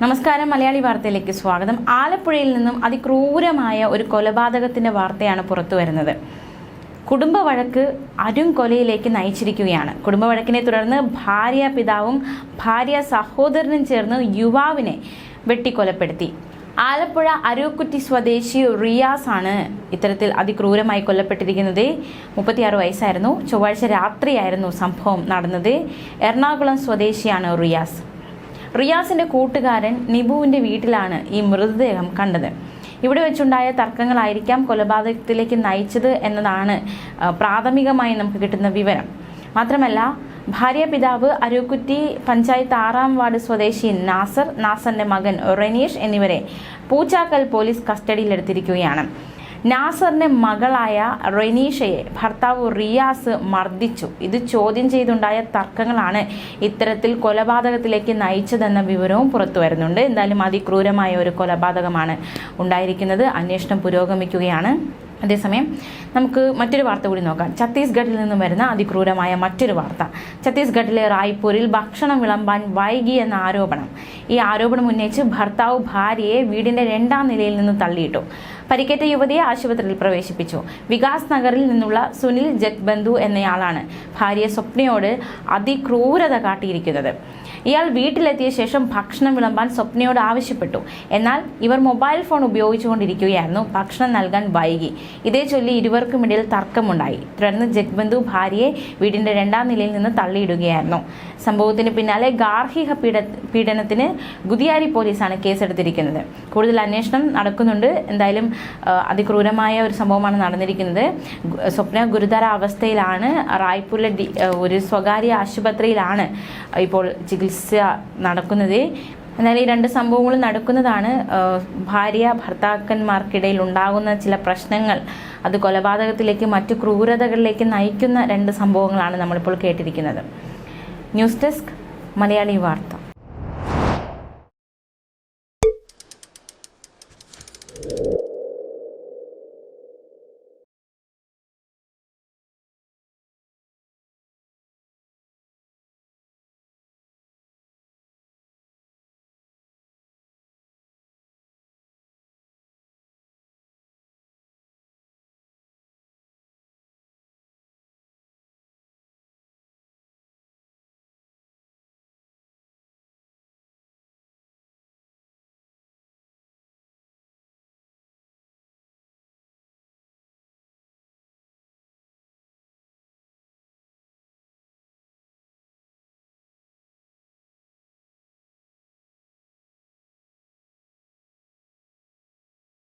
നമസ്കാരം, മലയാളി വാർത്തയിലേക്ക് സ്വാഗതം. ആലപ്പുഴയിൽ നിന്നും അതിക്രൂരമായ ഒരു കൊലപാതകത്തിന്റെ വാർത്തയാണ് പുറത്തു വരുന്നത്. കുടുംബ വഴക്ക് കൊലയിലേക്ക് നയിച്ചിരിക്കുകയാണ്. കുടുംബ വഴക്കിനെ തുടർന്ന് ഭാര്യ പിതാവും ഭാര്യ സഹോദരനും ചേർന്ന് യുവാവിനെ വെട്ടിക്കൊലപ്പെടുത്തി. ആലപ്പുഴ അരൂക്കുറ്റി സ്വദേശി റിയാസ് ആണ് ഇത്തരത്തിൽ അതിക്രൂരമായി കൊല്ലപ്പെട്ടിരിക്കുന്നത്. 36 വയസ്സായിരുന്നു. ചൊവ്വാഴ്ച രാത്രിയായിരുന്നു സംഭവം നടന്നത്. എറണാകുളം സ്വദേശിയാണ് റിയാസിന്റെ കൂട്ടുകാരൻ നിബുവിന്റെ വീട്ടിലാണ് ഈ മൃതദേഹം കണ്ടത്. ഇവിടെ വെച്ചുണ്ടായ തർക്കങ്ങളായിരിക്കാം കൊലപാതകത്തിലേക്ക് നയിച്ചത് എന്നതാണ് പ്രാഥമികമായി നമുക്ക് കിട്ടുന്ന വിവരം. മാത്രമല്ല, ഭാര്യ പിതാവ് അരൂക്കുറ്റി പഞ്ചായത്ത് 6-ാം വാർഡ് സ്വദേശി നാസറിന്റെ മകൻ റെനീഷ് എന്നിവരെ പൂച്ചാക്കൽ പോലീസ് കസ്റ്റഡിയിലെടുത്തിരിക്കുകയാണ്. നാസറിന്റെ മകളായ റെനീഷയെ ഭർത്താവ് റിയാസ് മർദ്ദിച്ചു. ഇത് ചോദ്യം ചെയ്തുണ്ടായ തർക്കങ്ങളാണ് ഇത്തരത്തിൽ കൊലപാതകത്തിലേക്ക് നയിച്ചതെന്ന വിവരവും പുറത്തു വരുന്നുണ്ട്. എന്തായാലും അതിക്രൂരമായ ഒരു കൊലപാതകമാണ് ഉണ്ടായിരിക്കുന്നത്. അന്വേഷണം പുരോഗമിക്കുകയാണ്. അതേസമയം നമുക്ക് മറ്റൊരു വാർത്ത കൂടി നോക്കാം. ഛത്തീസ്ഗഡിൽ നിന്നും വരുന്ന അതിക്രൂരമായ മറ്റൊരു വാർത്ത. ഛത്തീസ്ഗഡിലെ റായ്പൂരിൽ ഭക്ഷണം വിളമ്പാൻ വൈകി എന്ന ആരോപണം. ഈ ആരോപണം ഉന്നയിച്ച് ഭർത്താവ് ഭാര്യയെ വീടിന്റെ 2-ാം നിലയിൽ നിന്ന് തള്ളിയിട്ടു. പരിക്കേറ്റ യുവതിയെ ആശുപത്രിയിൽ പ്രവേശിപ്പിച്ചു. വികാസ് നഗറിൽ നിന്നുള്ള സുനിൽ ജഗ്ബന്ധു എന്നയാളാണ് ഭാര്യ സ്വപ്നയോട് അതിക്രൂരത കാട്ടിയിരിക്കുന്നത്. ഇയാൾ വീട്ടിലെത്തിയ ശേഷം ഭക്ഷണം വിളമ്പാൻ സ്വപ്നയോട് ആവശ്യപ്പെട്ടു. എന്നാൽ ഇവർ മൊബൈൽ ഫോൺ ഉപയോഗിച്ചുകൊണ്ടിരിക്കുകയായിരുന്നു. ഭക്ഷണം നൽകാൻ വൈകി. ഇതേ ചൊല്ലി ഇരുവർക്കുമിടയിൽ തർക്കമുണ്ടായി. തുടർന്ന് ജഗ്ബന്ധു ഭാര്യയെ വീടിന്റെ 2-ാം നിലയിൽ നിന്ന് തള്ളിയിടുകയായിരുന്നു. സംഭവത്തിന് പിന്നാലെ ഗാർഹിക പീഡനത്തിന് ഗുദിയാരി പോലീസാണ് കേസെടുത്തിരിക്കുന്നത്. കൂടുതൽ അന്വേഷണം നടക്കുന്നുണ്ട്. എന്തായാലും അതിക്രൂരമായ ഒരു സംഭവമാണ് നടന്നിരിക്കുന്നത്. സ്വപ്ന ഗുരുതര അവസ്ഥയിലാണ്. റായ്പൂരിലെ ഒരു സ്വകാര്യ ആശുപത്രിയിലാണ് ഇപ്പോൾ ചികിത്സ നടക്കുന്നത്. എന്നാലും ഈ 2 സംഭവങ്ങൾ നടക്കുന്നതാണ്. ഭർത്താക്കന്മാർക്കിടയിൽ ഉണ്ടാകുന്ന ചില പ്രശ്നങ്ങൾ അത് കൊലപാതകത്തിലേക്ക് മറ്റു ക്രൂരതകളിലേക്ക് നയിക്കുന്ന 2 സംഭവങ്ങളാണ് നമ്മളിപ്പോൾ കേട്ടിരിക്കുന്നത്. ന്യൂസ് ഡെസ്ക്, മലയാളി വാർത്ത.